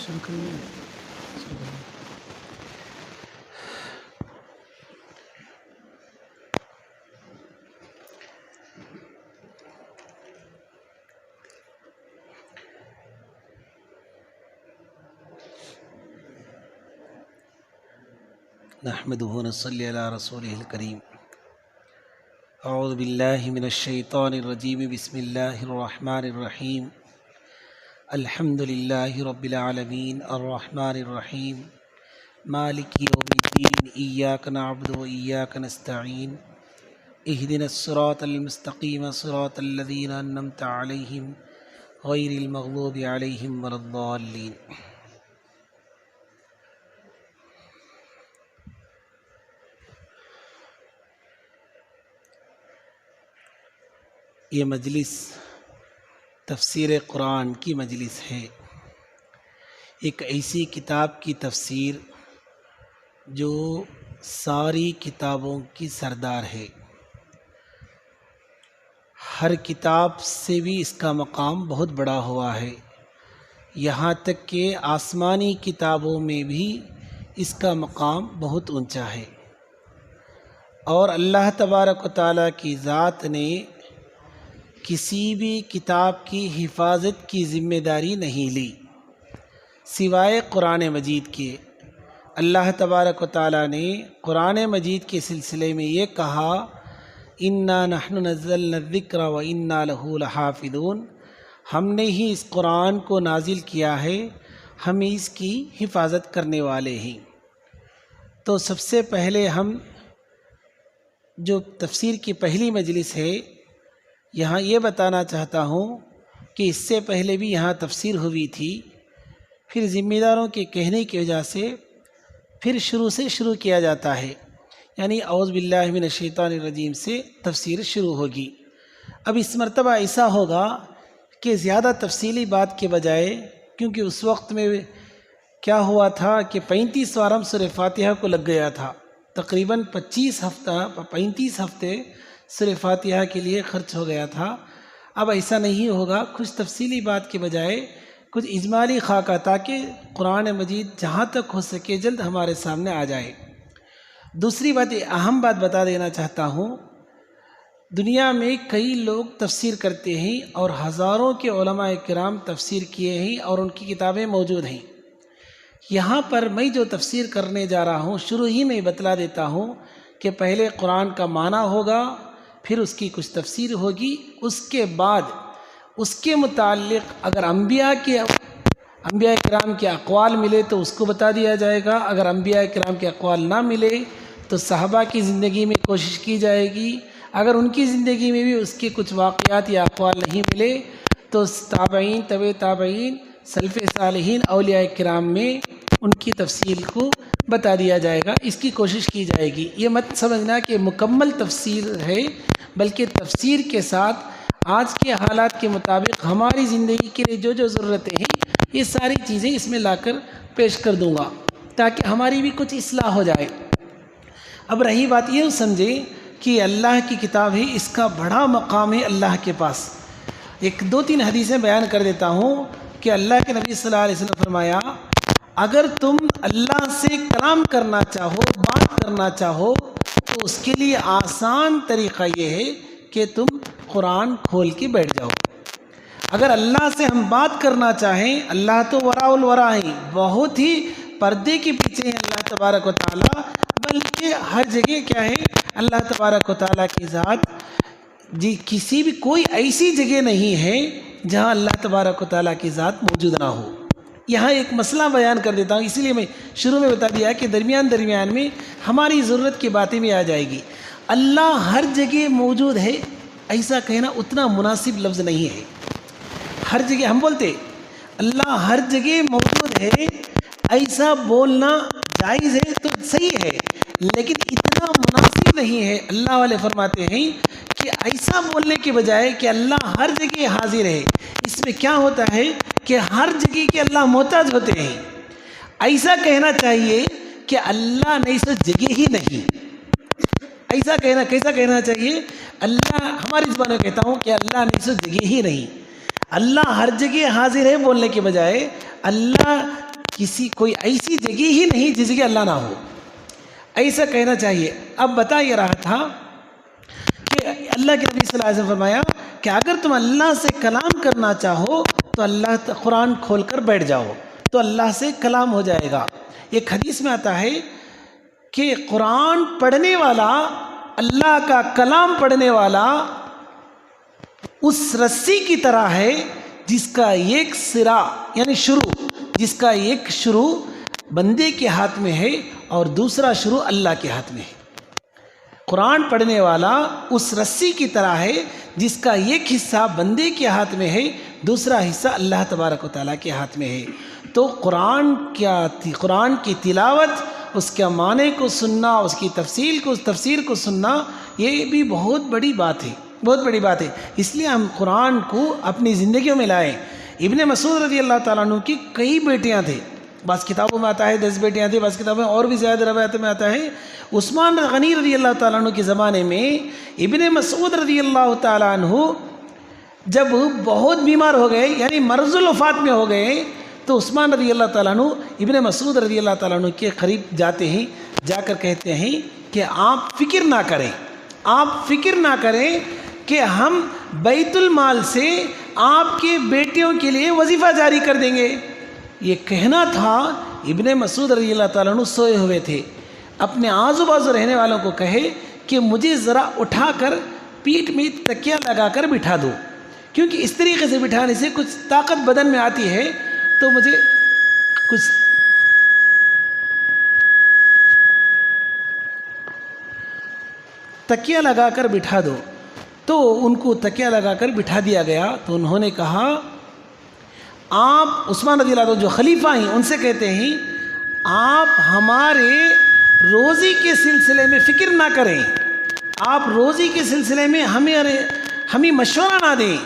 نحمده ونصلي على رسوله الكريم. اعوذ باللہ من الشیطان الرجیم. بسم اللہ الرحمن الرحیم. الحمد للہ رب العالمین الرحمن الرحیم مالک یوم الدین. ایاک نعبد و ایاک نستعین. اہدنا الصراط المستقیم صراط الذین انعمت علیہم غیر المغضوب علیہم ولا الضالین. یہ مجلس تفسیر قرآن کی مجلس ہے. ایک ایسی کتاب کی تفسیر جو ساری کتابوں کی سردار ہے. ہر کتاب سے بھی اس کا مقام بہت بڑا ہوا ہے، یہاں تک کہ آسمانی کتابوں میں بھی اس کا مقام بہت اونچا ہے. اور اللہ تبارک و تعالیٰ کی ذات نے کسی بھی کتاب کی حفاظت کی ذمہ داری نہیں لی سوائے قرآن مجید کے. اللہ تبارک و تعالیٰ نے قرآن مجید کے سلسلے میں یہ کہا، انا نحن نزلنا الذکر و انا لہ لحافظون. ہم نے ہی اس قرآن کو نازل کیا ہے، ہم اس کی حفاظت کرنے والے ہیں. تو سب سے پہلے ہم جو تفسیر کی پہلی مجلس ہے، یہاں یہ بتانا چاہتا ہوں کہ اس سے پہلے بھی یہاں تفسیر ہوئی تھی، پھر ذمہ داروں کے کہنے کی وجہ سے پھر شروع سے شروع کیا جاتا ہے، یعنی اعوذ باللہ من الشیطان الرجیم سے تفسیر شروع ہوگی. اب اس مرتبہ ایسا ہوگا کہ زیادہ تفصیلی بات کے بجائے، کیونکہ اس وقت میں کیا ہوا تھا کہ 35 وارم سورہ فاتحہ کو لگ گیا تھا، تقریباً 35 ہفتے سورہ فاتحہ کے لیے خرچ ہو گیا تھا. اب ایسا نہیں ہوگا، کچھ تفصیلی بات کے بجائے کچھ اجمالی خاکہ، تاکہ قرآن مجید جہاں تک ہو سکے جلد ہمارے سامنے آ جائے. دوسری بات، اہم بات بتا دینا چاہتا ہوں، دنیا میں کئی لوگ تفسیر کرتے ہیں اور ہزاروں کے علماء کرام تفسیر کیے ہیں اور ان کی کتابیں موجود ہیں. یہاں پر میں جو تفسیر کرنے جا رہا ہوں، شروع ہی میں بتلا دیتا ہوں کہ پہلے قرآن کا معنی ہوگا، پھر اس کی کچھ تفسیر ہوگی، اس کے بعد اس کے متعلق اگر انبیاء کرام کے اقوال ملے تو اس کو بتا دیا جائے گا، اگر انبیاء کرام کے اقوال نہ ملے تو صحابہ کی زندگی میں کوشش کی جائے گی، اگر ان کی زندگی میں بھی اس کے کچھ واقعات یا اقوال نہیں ملے تو تابعین، طبع تابعین، سلف صالحین، اولیاء کرام میں ان کی تفصیل کو بتا دیا جائے گا، اس کی کوشش کی جائے گی. یہ مت سمجھنا کہ مکمل تفسیر ہے، بلکہ تفسیر کے ساتھ آج کے حالات کے مطابق ہماری زندگی کے لیے جو ضرورتیں ہیں، یہ ساری چیزیں اس میں لا کر پیش کر دوں گا تاکہ ہماری بھی کچھ اصلاح ہو جائے. اب رہی بات، یہ سمجھے کہ اللہ کی کتاب ہے، اس کا بڑا مقام ہے اللہ کے پاس. 2-3 حدیثیں بیان کر دیتا ہوں کہ اللہ کے نبی صلی اللہ علیہ وسلم فرمایا، اگر تم اللہ سے کلام کرنا چاہو، بات کرنا چاہو، تو اس کے لیے آسان طریقہ یہ ہے کہ تم قرآن کھول کے بیٹھ جاؤ. اگر اللہ سے ہم بات کرنا چاہیں، اللہ تو وراء الورا ہیں، بہت ہی پردے کے پیچھے ہیں اللہ تبارک و تعالیٰ، بلکہ ہر جگہ کیا ہے اللہ تبارک و تعالیٰ کی ذات. جی کسی بھی کوئی ایسی جگہ نہیں ہے جہاں اللہ تبارک و تعالیٰ کی ذات موجود نہ ہو. یہاں ایک مسئلہ بیان کر دیتا ہوں، اسی لیے میں شروع میں بتا دیا کہ درمیان میں ہماری ضرورت کی باتیں بھی آ جائے گی. اللہ ہر جگہ موجود ہے ایسا کہنا اتنا مناسب لفظ نہیں ہے. ہر جگہ ہم بولتے اللہ ہر جگہ موجود ہے، ایسا بولنا جائز ہے تو صحیح ہے، لیکن اتنا مناسب نہیں ہے. اللہ والے فرماتے ہیں کہ ایسا بولنے کے بجائے کہ اللہ ہر جگہ حاضر ہے، اس میں کیا ہوتا ہے کہ ہر جگہ کے اللہ محتاج ہوتے ہیں. ایسا کہنا چاہیے کہ اللہ نہیں سو جگہ ہی نہیں. ایسا کیسا کہنا چاہیے؟ اللہ ہماری زبان میں کہتا ہوں کہ اللہ نہیں سو جگہ ہی نہیں. اللہ ہر جگہ حاضر ہے بولنے کے بجائے اللہ کوئی ایسی جگہ ہی نہیں جس جگہ اللہ نہ ہو، ایسا کہنا چاہیے۔ اب بتا یہ رہا تھا کہ اللہ کے نبی صلی اللہ علیہ وسلم فرمایا کہ اگر تم اللہ سے کلام کرنا چاہو تو اللہ قرآن کھول کر بیٹھ جاؤ تو اللہ سے کلام ہو جائے گا۔ ایک حدیث میں آتا ہے کہ قرآن پڑھنے والا، اللہ کا کلام پڑھنے والا اس رسی کی طرح ہے جس کا ایک سرا یعنی شروع، جس کا ایک شروع بندے کے ہاتھ میں ہے اور دوسرا شروع اللہ کے ہاتھ میں ہے۔ قرآن پڑھنے والا اس رسی کی طرح ہے جس کا ایک حصہ بندے کے ہاتھ میں ہے، دوسرا حصہ اللہ تبارک و تعالیٰ کے ہاتھ میں ہے۔ تو قرآن کی تلاوت، اس کے معنی کو سننا، اس کی تفسیر کو سننا، یہ بھی بہت بڑی بات ہے، بہت بڑی بات ہے۔ اس لیے ہم قرآن کو اپنی زندگیوں میں لائیں۔ ابن مسعود رضی اللہ تعالیٰ عنہ کی کئی بیٹیاں تھے، بعض کتابوں میں آتا ہے 10 بیٹیاں تھیں، بعض کتابوں میں اور بھی زیادہ روایتوں میں آتا ہے۔ عثمان غنی رضی اللہ تعالیٰ عنہ کے زمانے میں ابن مسعود رضی اللہ تعالیٰ عنہ جب بہت بیمار ہو گئے، یعنی مرض الوفات میں ہو گئے، تو عثمان رضی اللہ تعالیٰ عنہ ابن مسعود رضی اللہ تعالیٰ عنہ کے قریب جاتے ہیں، جا کر کہتے ہیں کہ آپ فکر نہ کریں، آپ فکر نہ کریں کہ ہم بیت المال سے آپ کے بیٹیوں کے لیے وظیفہ جاری کر دیں گے۔ یہ کہنا تھا، ابن مسعود رضی اللہ تعالیٰ عنہ سوئے ہوئے تھے، اپنے آزو بازو رہنے والوں کو کہے کہ مجھے ذرا اٹھا کر پیٹھ میں تکیہ لگا کر بٹھا دو، کیونکہ اس طریقے سے بٹھانے سے کچھ طاقت بدن میں آتی ہے، تو مجھے کچھ تکیہ لگا کر بٹھا دو۔ تو ان کو تکیہ لگا کر بٹھا دیا گیا۔ تو انہوں نے کہا، آپ عثمان رضی اللہ عنہ جو خلیفہ ہیں ان سے کہتے ہیں، آپ ہمارے روزی کے سلسلے میں فکر نہ کریں، آپ روزی کے سلسلے میں ہمیں مشورہ نہ دیں،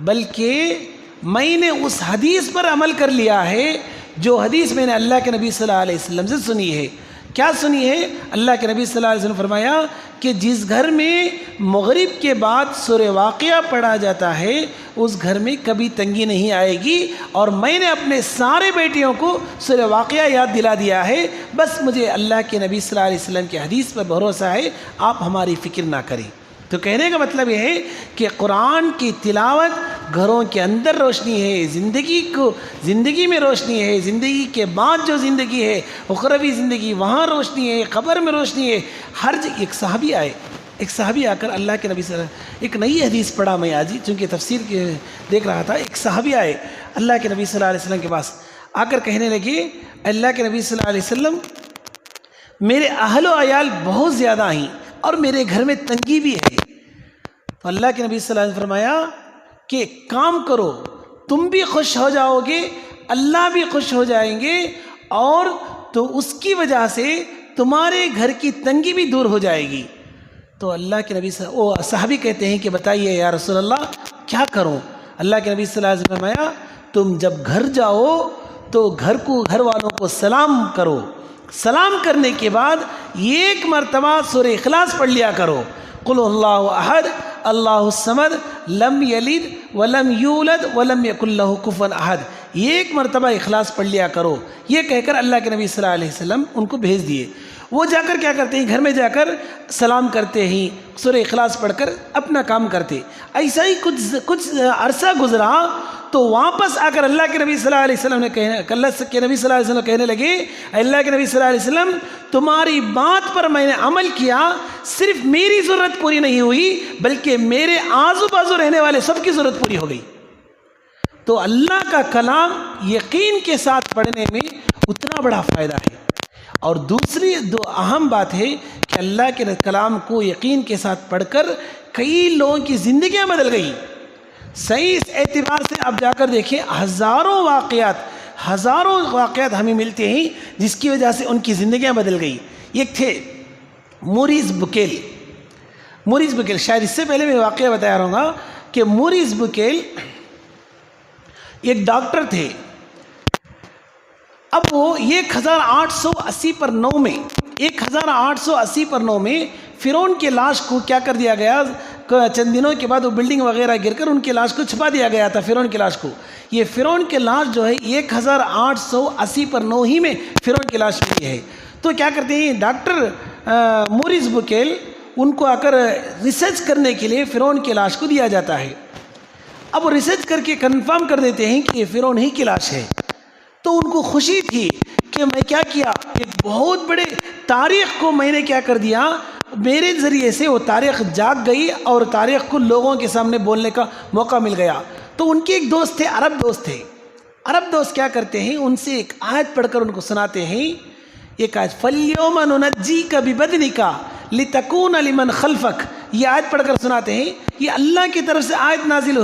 بلکہ میں نے اس حدیث پر عمل کر لیا ہے جو حدیث میں نے اللہ کے نبی صلی اللہ علیہ وسلم سے سنی ہے۔ کیا سنی ہے؟ اللہ کے نبی صلی اللہ علیہ وسلم فرمایا کہ جس گھر میں مغرب کے بعد سورہ واقعہ پڑھا جاتا ہے اس گھر میں کبھی تنگی نہیں آئے گی، اور میں نے اپنے سارے بیٹیوں کو سورہ واقعہ یاد دلا دیا ہے، بس مجھے اللہ کے نبی صلی اللہ علیہ وسلم کی حدیث پر بھروسہ ہے، آپ ہماری فکر نہ کریں۔ تو کہنے کا مطلب یہ ہے کہ قرآن کی تلاوت گھروں کے اندر روشنی ہے، زندگی میں روشنی ہے، زندگی کے بعد جو زندگی ہے اخروی زندگی، وہاں روشنی ہے، قبر میں روشنی ہے۔ ہر ایک صحابی آ کر اللہ کے نبی صلی اللہ علیہ وسلم، ایک نئی حدیث پڑھا میں آج ہی چونکہ تفسیر دیکھ رہا تھا، ایک صحابی آئے اللہ کے نبی صلی اللہ علیہ وسلم کے پاس، آ کر کہنے لگے، اللہ کے نبی صلی اللہ علیہ وسلم، میرے اہل و عیال بہت زیادہ ہیں اور میرے گھر میں تنگی بھی ہے۔ تو اللہ کے نبی صلی اللہ علیہ وسلم فرمایا کہ کام کرو، تم بھی خوش ہو جاؤ گے، اللہ بھی خوش ہو جائیں گے، اور تو اس کی وجہ سے تمہارے گھر کی تنگی بھی دور ہو جائے گی۔ تو اللہ کے نبی صحابی کہتے ہیں کہ بتائیے یا رسول اللہ کیا کروں؟ اللہ کے نبی صلی اللہ علیہ وسلم فرمایا، تم جب گھر جاؤ تو گھر والوں کو سلام کرو، سلام کرنے کے بعد ایک مرتبہ سورہ اخلاص پڑھ لیا کرو، قل اللہ احد اللہ الصمد لم یلد ولم یولد ولم یکن لہ کفوا احد، ایک مرتبہ اخلاص پڑھ لیا کرو۔ یہ کہہ کر اللہ کے نبی صلی اللہ علیہ وسلم ان کو بھیج دیے۔ وہ جا کر کیا کرتے ہیں؟ گھر میں جا کر سلام کرتے ہیں، سورہ اخلاص پڑھ کر اپنا کام کرتے۔ ایسا ہی کچھ عرصہ گزرا تو واپس آ کر اللہ کے نبی صلی اللہ علیہ وسلم کہنے لگے، اللہ کے نبی صلی اللہ علیہ وسلم، تمہاری بات پر میں نے عمل کیا، صرف میری ضرورت پوری نہیں ہوئی بلکہ میرے آزو بازو رہنے والے سب کی ضرورت پوری ہو گئی۔ تو اللہ کا کلام یقین کے ساتھ پڑھنے میں اتنا بڑا فائدہ ہے۔ اور دوسری اہم بات ہے کہ اللہ کے کلام کو یقین کے ساتھ پڑھ کر کئی لوگوں کی زندگیاں بدل گئی۔ صحیح اس اعتبار سے آپ جا کر دیکھیں، ہزاروں واقعات ہمیں ملتے ہیں جس کی وجہ سے ان کی زندگیاں بدل گئی۔ ایک تھے موریس بکیل، شاید اس سے پہلے میں واقعہ بتایا رہوں گا کہ موریس بکیل ایک ڈاکٹر تھے۔ اب وہ 1880 پر 9 میں فرعون کے لاش کو کیا کر دیا گیا، چند دنوں کے بعد وہ بلڈنگ وغیرہ گر کر ان کی لاش کو چھپا دیا گیا تھا، فرعون کی لاش کو. یہ فرعون کی لاش جو ہے 1880 پر 9 ہی میں فرعون کی لاش ملی ہے. تو کیا کرتے ہیں ڈاکٹر موریس بکیل، ان کو آ کر ریسرچ کرنے کے لیے فرعون کی لاش کو دیا جاتا ہے. اب وہ ریسرچ کر کے کنفرم کر دیتے ہیں کہ یہ فرعون ہی کی لاش ہے. تو ان کو خوشی تھی کہ میں کیا کیا، ایک بہت بڑے تاریخ کو میں نے کیا کر دیا، میرے ذریعے سے وہ تاریخ جاگ گئی اور تاریخ کو لوگوں کے سامنے بولنے کا موقع مل گیا. تو ان کے ایک دوست تھے، عرب دوست تھے. عرب دوست کیا کرتے ہیں، ان سے ایک آیت پڑھ کر ان کو سناتے ہیں. ایک آیت فَالْيَوْمَ نُنَجِّيكَ بِبَدْنِكَ لِتَكُونَ لِمَنْ خَلْفَكَ، یہ آیت پڑھ کر سناتے ہیں. یہ اللہ کی طرف سے آیت نازل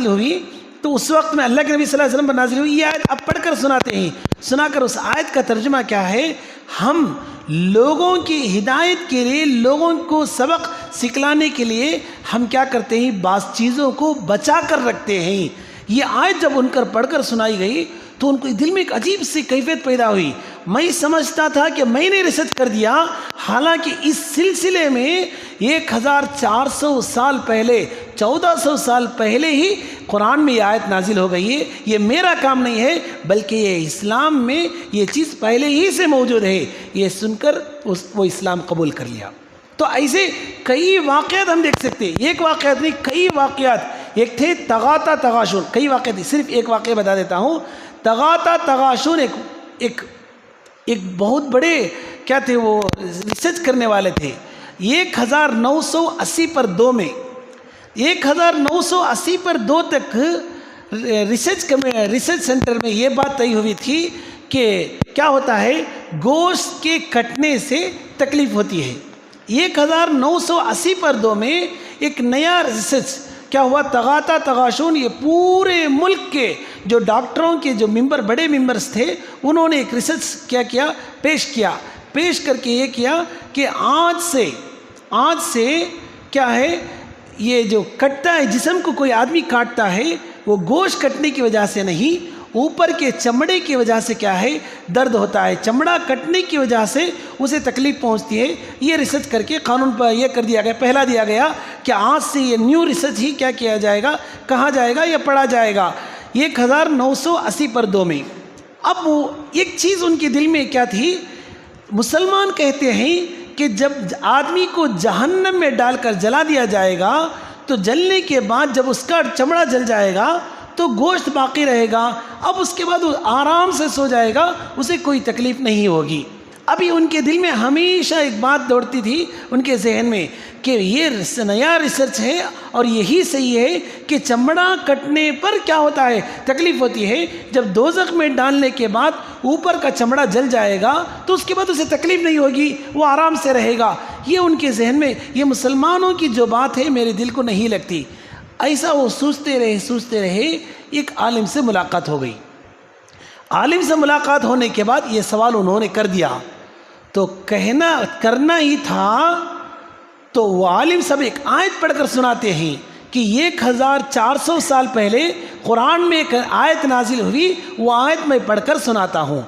ہوئی. تو اس وقت میں اللہ کے نبی صلی اللہ علیہ وسلم پر نازل ہوئی یہ آیت اب پڑھ کر سناتے ہیں. سنا کر اس آیت کا ترجمہ کیا ہے، ہم لوگوں کی ہدایت کے لیے، لوگوں کو سبق سکھلانے کے لیے ہم کیا کرتے ہیں، بعض چیزوں کو بچا کر رکھتے ہیں. یہ آیت جب ان کر پڑھ کر سنائی گئی تو ان کو دل میں ایک عجیب سی کیفیت پیدا ہوئی. میں سمجھتا تھا کہ میں نے ریسرچ کر دیا، حالانکہ اس سلسلے میں 1400 سال پہلے، 1400 سال پہلے ہی قرآن میں یہ آیت نازل ہو گئی ہے. یہ میرا کام نہیں ہے، بلکہ یہ اسلام میں یہ چیز پہلے ہی سے موجود ہے. یہ سن کر وہ اسلام قبول کر لیا. تو ایسے کئی واقعات ہم دیکھ سکتے ہیں، ایک واقعات نہیں، کئی واقعات. ایک تھے تغاتا تغاشون، کئی واقعات، صرف ایک واقعہ بتا دیتا ہوں. تغاتا تغاشون ایک بہت بڑے کیا تھے، وہ ریسرچ کرنے والے تھے. 1980 پر 2 میں 1980 پر 2 تک ریسرچ سینٹر میں یہ بات طے ہوئی تھی کہ کیا ہوتا ہے، گوشت کے کٹنے سے تکلیف ہوتی ہے. 1980 پر 2 میں ایک نیا ریسرچ کیا ہوا، تغاتا تغاشون. یہ پورے ملک کے جو ڈاکٹروں کے جو بڑے ممبرس تھے، انہوں نے ایک ریسرچ کیا پیش کر کے یہ کیا کہ آج سے کیا ہے، یہ جو کٹتا ہے جسم کو، کوئی آدمی کاٹتا ہے، وہ گوشت کٹنے کی وجہ سے نہیں، اوپر کے چمڑے کی وجہ سے کیا ہے، درد ہوتا ہے. چمڑا کٹنے کی وجہ سے اسے تکلیف پہنچتی ہے. یہ ریسرچ کر کے قانون پر یہ کر دیا گیا، پہلا دیا گیا کہ آج سے یہ نیو ریسرچ ہی کیا کیا جائے گا، کہا جائے گا یا پڑھا جائے گا. 1980 پر 2 میں. اب وہ ایک چیز ان کے دل میں کیا تھی، مسلمان کہتے ہیں کہ جب آدمی کو جہنم میں ڈال کر جلا دیا جائے گا تو جلنے کے بعد جب اس کا چمڑا جل جائے گا تو گوشت باقی رہے گا. اب اس کے بعد وہ آرام سے سو جائے گا، اسے کوئی تکلیف نہیں ہوگی. ابھی ان کے دل میں ہمیشہ ایک بات دوڑتی تھی ان کے ذہن میں کہ یہ نیا ریسرچ ہے اور یہی صحیح ہے کہ چمڑا کٹنے پر کیا ہوتا ہے، تکلیف ہوتی ہے. جب دوزخ میں ڈالنے کے بعد اوپر کا چمڑا جل جائے گا تو اس کے بعد اسے تکلیف نہیں ہوگی، وہ آرام سے رہے گا. یہ ان کے ذہن میں، یہ مسلمانوں کی جو بات ہے میرے دل کو نہیں لگتی. ایسا وہ سوچتے رہے. ایک عالم سے ملاقات ہو گئی. عالم سے ملاقات ہونے کے بعد یہ سوال انہوں نے کر دیا، تو کرنا ہی تھا. تو وہ عالم سب ایک آیت پڑھ کر سناتے ہیں کہ 1400 سال پہلے قرآن میں ایک آیت نازل ہوئی، وہ آیت میں پڑھ کر سناتا ہوں.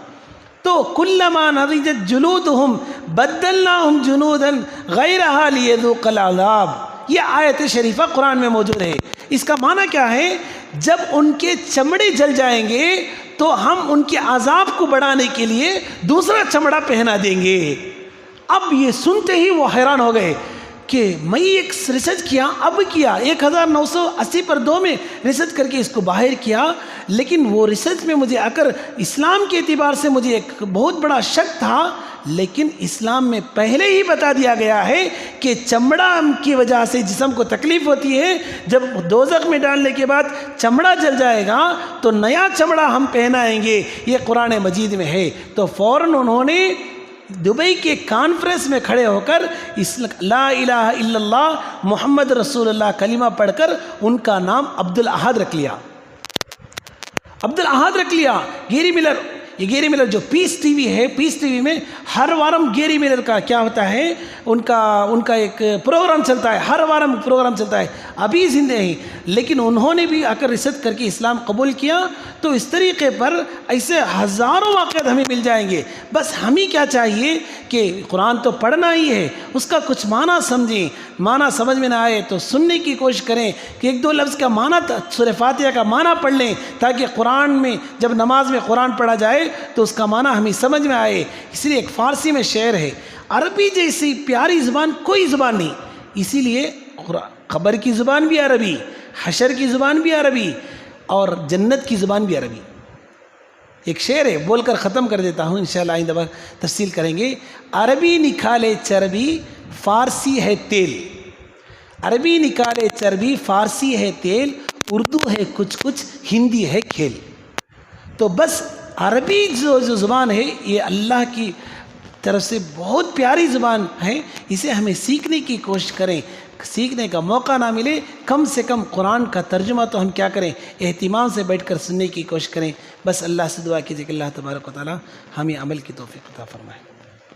تو کلما نضجت جلودہم بدلناہم جنودا غیرہا لیذوقوا العذاب. یہ آیت شریفہ قرآن میں موجود ہے. اس کا معنی کیا ہے، جب ان کے چمڑے جل جائیں گے تو ہم ان کے عذاب کو بڑھانے کے لیے دوسرا چمڑا پہنا دیں گے. اب یہ سنتے ہی وہ حیران ہو گئے کہ میں ایک ریسرچ کیا، 1980 پر 2 میں ریسرچ کر کے اس کو باہر کیا، لیکن وہ ریسرچ میں مجھے آ کر اسلام کے اعتبار سے مجھے ایک بہت بڑا شک تھا. لیکن اسلام میں پہلے ہی بتا دیا گیا ہے کہ چمڑا کی وجہ سے جسم کو تکلیف ہوتی ہے، جب دوزخ میں ڈالنے کے بعد چمڑا جل جائے گا تو نیا چمڑا ہم پہنائیں گے. یہ قرآن مجید میں ہے. تو فوراً انہوں نے دبئی کے کانفرنس میں کھڑے ہو کر لا الہ الا اللہ محمد رسول اللہ کلمہ پڑھ کر ان کا نام عبد الاحد رکھ لیا. گیری ملر یہ گیری ملر جو پیس ٹی وی ہے، پیس ٹی وی میں ہر وارم گیری ملر کا کیا ہوتا ہے، ان کا ایک پروگرام چلتا ہے، ہر وارم پروگرام چلتا ہے، ابھی زندہ ہیں، لیکن انہوں نے بھی آ کر ریسرچ کر کے اسلام قبول کیا. تو اس طریقے پر ایسے ہزاروں واقعات ہمیں مل جائیں گے. بس ہمیں کیا چاہیے کہ قرآن تو پڑھنا ہی ہے، اس کا کچھ معنی سمجھیں، معنی سمجھ میں نہ آئے تو سننے کی کوشش کریں کہ ایک دو لفظ کا معنی سورہ فاتحہ کا معنی پڑھ لیں، تاکہ قرآن میں جب نماز میں قرآن پڑھا جائے تو اس کا معنی ہمیں سمجھ میں آئے. اس لیے ایک فارسی میں شعر ہے، عربی جیسی پیاری زبان کوئی زبان نہیں، اسی لیے قبر کی زبان بھی عربی، حشر کی زبان بھی عربی، اور جنت کی زبان بھی عربی. ایک شعر ہے، بول کر ختم کر دیتا ہوں، انشاءاللہ آئندہ بار تفصیل کریں گے. عربی نکالے چربی فارسی ہے تیل، عربی نکالے چربی فارسی ہے تیل، اردو ہے کچھ کچھ ہندی ہے کھیل. تو بس عربی جو زبان ہے یہ اللہ کی طرف سے بہت پیاری زبان ہے، اسے ہمیں سیکھنے کی کوشش کریں. سیکھنے کا موقع نہ ملے، کم سے کم قرآن کا ترجمہ تو ہم کیا کریں، اہتمام سے بیٹھ کر سننے کی کوشش کریں. بس اللہ سے دعا کیجیے کہ اللہ تبارک و تعالی ہمیں عمل کی توفیق عطا فرمائے.